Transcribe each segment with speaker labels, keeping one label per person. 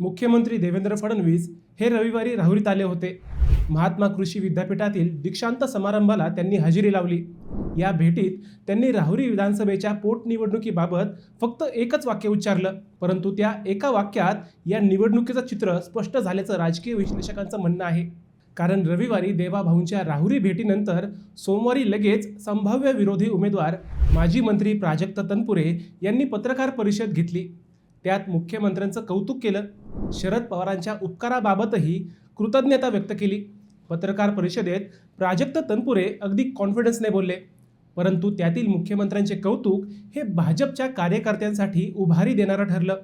Speaker 1: मुख्यमंत्री देवेंद्र फडणवीस हे रविवारी राहुरीत आले होते। महात्मा कृषी विद्यापीठातील दीक्षांत समारंभाला त्यांनी हजेरी लावली। या भेटीत त्यांनी राहुरी विधानसभेच्या पोटनिवडणुकीबाबत फक्त एकच वाक्य उच्चारलं, परंतु त्या एका वाक्यात या निवडणुकीचं चित्र स्पष्ट झाल्याचं राजकीय विश्लेषकांचं म्हणणं आहे। कारण रविवारी देवाभाऊंच्या राहुरी भेटीनंतर सोमवारी लगेच संभाव्य विरोधी उमेदवार माजी मंत्री प्राजक्त तनपुरे यांनी पत्रकार परिषद घेतली। त्यात मुख्यमंत्र्यांचं कौतुक केलं, शरद पवारांच्या उपकाराबाबतही कृतज्ञता व्यक्त केली। पत्रकार परिषदेत प्राजक्त तनपुरे अगदी कॉन्फिडन्सने बोलले, परंतु त्यातील मुख्यमंत्र्यांचे कौतुक हे भाजपच्या कार्यकर्त्यांसाठी उभारी देणारं ठरलं।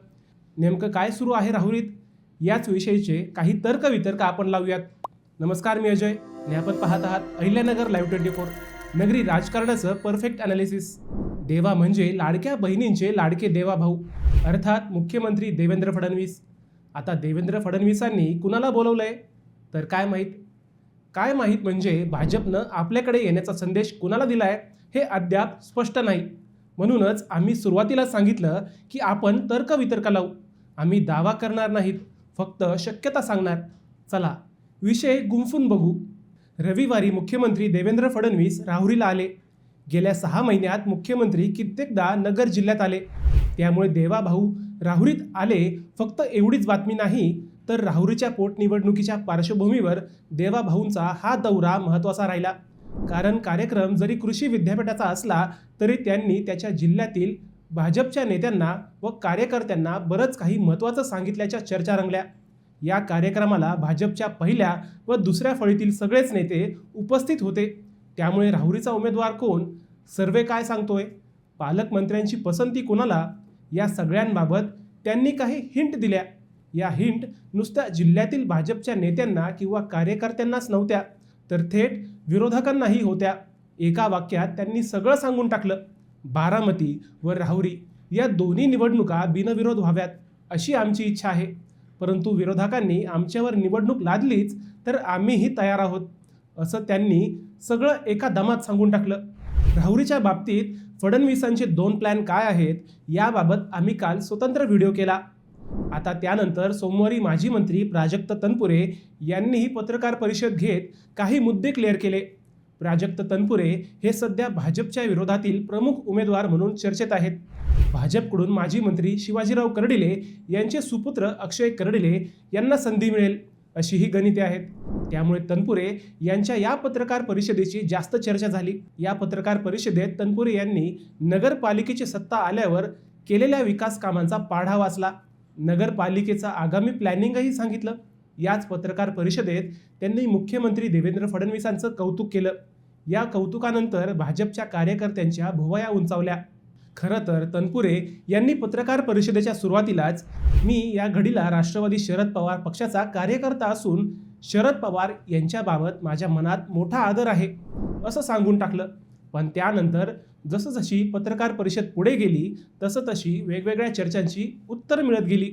Speaker 1: नेमकं काय सुरू आहे राहुरीत, याच विषयीचे काही तर्कवितर्क आपण लावूयात। नमस्कार, मी अजय आणि आपण पाहत आहात अहिल्यानगर लाईव्ह 24, नगरी राजकारणाचं परफेक्ट अनालिसिस। देवा म्हणजे लाडक्या बहिणींचे लाडके देवाभाऊ, अर्थात मुख्यमंत्री देवेंद्र फडणवीस। आता देवेंद्र फडणवीसांनी कुणाला बोलवलंय तर काय माहीत म्हणजे भाजपनं आपल्याकडे येण्याचा संदेश कुणाला दिलाय हे अद्याप स्पष्ट नाही। म्हणूनच आम्ही सुरुवातीला सांगितलं की आपण तर्कवितर्क लावू, आम्ही दावा करणार नाहीत, फक्त शक्यता सांगणार। चला विषय गुंफून बघू। रविवारी मुख्यमंत्री देवेंद्र फडणवीस राहुरीला आले। गेल्या 6 महिन्यात मुख्यमंत्री कित्येकदा नगर जिल्ह्यात आले, त्यामुळे देवाभाऊ राहुरीत आले फक्त एवढीच बातमी नाही, तर राहुरीच्या पोटनिवडणुकीच्या पार्श्वभूमीवर देवाभाऊंचा हा दौरा महत्त्वाचा राहिला। कारण कार्यक्रम जरी कृषी विद्यापीठाचा असला तरी त्यांनी त्याच्या जिल्ह्यातील भाजपच्या नेत्यांना व कार्यकर्त्यांना बरंच काही महत्त्वाचं सांगितल्याच्या चर्चा रंगल्या। या कार्यक्रमाला भाजपच्या पहिल्या व दुसऱ्या फळीतील सगळेच नेते उपस्थित होते, त्यामुळे राहुरीचा उमेदवार कोण, सर्वे काय सांगतोय, पालकमंत्र्यांची पसंती कोणाला, या सगळ्यांबाबत त्यांनी काही हिंट दिल्या। या हिंट नुसत्या जिल्ह्यातील भाजपच्या नेत्यांना किंवा कार्यकर्त्यांनाच नव्हत्या, तर थेट विरोधकांनाही होत्या। एका वाक्यात त्यांनी सगळं सांगून टाकलं, बारामती व राहुरी या दोन्ही निवडणुका बिनविरोध व्हाव्यात अशी आमची इच्छा आहे, परंतु विरोधकांनी आमच्यावर निवडणूक लादलीच तर आम्हीही तयार आहोत, असं त्यांनी सगळं एका दमात सांगून टाकलं। राहुरीच्या बाबतीत फडणवीसांचे 2 प्लॅन काय आहेत याबाबत आम्ही काल स्वतंत्र व्हिडिओ केला। आता त्यानंतर सोमवारी माजी मंत्री प्राजक्त तनपुरे यांनीही पत्रकार परिषद घेत काही मुद्दे क्लिअर केले। प्राजक्त तनपुरे हे सध्या भाजपच्या विरोधातील प्रमुख उमेदवार म्हणून चर्चेत आहेत। भाजपकडून माजी मंत्री शिवाजीराव कर्डिले यांचे सुपुत्र अक्षय कर्डिले यांना संधी मिळेल अशीही गणिते आहेत, त्यामुळे तनपुरे यांच्या या पत्रकार परिषदेची जास्त चर्चा झाली। या पत्रकार परिषदेत तनपुरे यांनी नगरपालिकेची सत्ता आल्यावर केलेल्या विकास कामांचा पाढा वाचला, नगरपालिकेचा आगामी प्लॅनिंगही सांगितलं। याच पत्रकार परिषदेत त्यांनी मुख्यमंत्री देवेंद्र फडणवीसांचं कौतुक केलं। या कौतुकानंतर भाजपच्या कार्यकर्त्यांच्या भुवया उंचावल्या। खरं तर तनपुरे यांनी पत्रकार परिषदेच्या सुरुवातीलाच मी या घडीला राष्ट्रवादी शरद पवार पक्षाचा कार्यकर्ता असून शरद पवार यांच्याबाबत माझ्या मनात मोठा आदर आहे असं सांगून टाकलं। पण त्यानंतर जसजशी पत्रकार परिषद पुढे गेली तशी वेगवेगळ्या चर्चांची उत्तर मिळत गेली।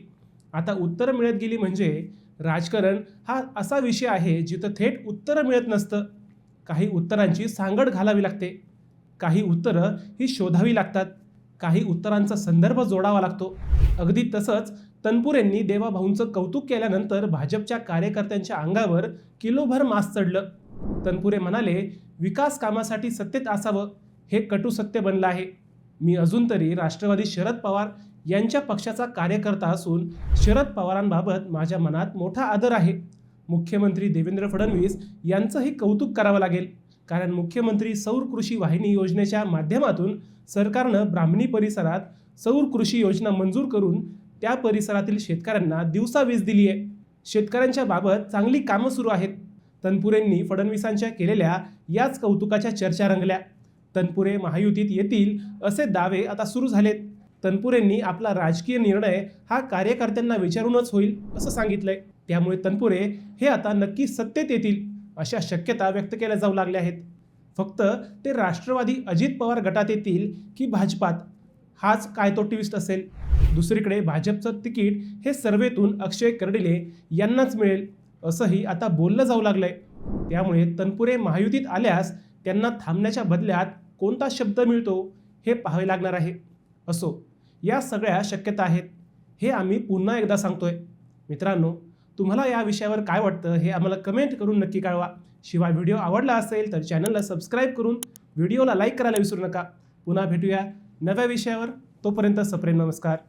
Speaker 1: आता उत्तर मिळत गेली म्हणजे राजकारण हा असा विषय आहे जिथं थेट उत्तरं मिळत नसतं, काही उत्तरांची सांगड घालावी लागते, काही उत्तरं ही शोधावी लागतात, काही उत्तरांचा संदर्भ जोडावा लागतो। अगदी तसंच तनपुरेंनी देवाभाऊंचं कौतुक केल्यानंतर भाजपच्या कार्यकर्त्यांच्या अंगावर किलोभर मास चढलं। तनपुरे म्हणाले, विकास कामासाठी सत्तेत असावं हे कटू सत्य बनलं आहे। मी अजून तरी राष्ट्रवादी शरद पवार यांच्या पक्षाचा कार्यकर्ता असून शरद पवारांबाबत माझ्या मनात मोठा आदर आहे। मुख्यमंत्री देवेंद्र फडणवीस यांचंही कौतुक करावं लागेल, कारण मुख्यमंत्री सौर कृषी वाहिनी योजनेच्या माध्यमातून सरकारनं ब्राह्मणी परिसरात सौर कृषी योजना मंजूर करून त्या परिसरातील शेतकऱ्यांना दिवसा वीज दिली आहे। शेतकऱ्यांच्या बाबत चांगली कामं सुरू आहेत। तनपुरेंनी फडणवीसांच्या केलेल्या याच कौतुकाच्या चर्चा रंगल्या। तनपुरे महायुतीत येतील असे दावे आता सुरू झालेत। तनपुरेंनी आपला राजकीय निर्णय हा कार्यकर्त्यांना विचारूनच होईल असं सांगितलंय, त्यामुळे तनपुरे हे आता नक्की सत्तेत येतील अशा शक्यता व्यक्त केल्या जाऊ लागल्या आहेत। फक्त ते राष्ट्रवादी अजित पवार गटात येतील की भाजपात, हाच काय तो ट्विस्ट असेल। दुसरीकडे भाजपचं तिकीट हे सर्वेतून अक्षय कर्डिले यांनाच मिळेल असंही आता बोललं जाऊ लागलंय, त्यामुळे तनपुरे महायुतीत आल्यास त्यांना थांबण्याच्या बदल्यात कोणता शब्द मिळतो हे पाहावे लागणार आहे। असो, या सगळ्या शक्यता आहेत, हे आम्ही पुन्हा एकदा सांगतोय। मित्रांनो, तुम्हाला या विषयावर काय वाटतं हे आम्हाला कमेंट करून नक्की कळवा. शिवाय व्हिडिओ आवडला असेल तर चॅनलला सबस्क्राईब करून व्हिडिओला लाईक करायला विसरू नका. पुन्हा भेटूया नव्या विषयावर. तोपर्यंत सप्रेम नमस्कार.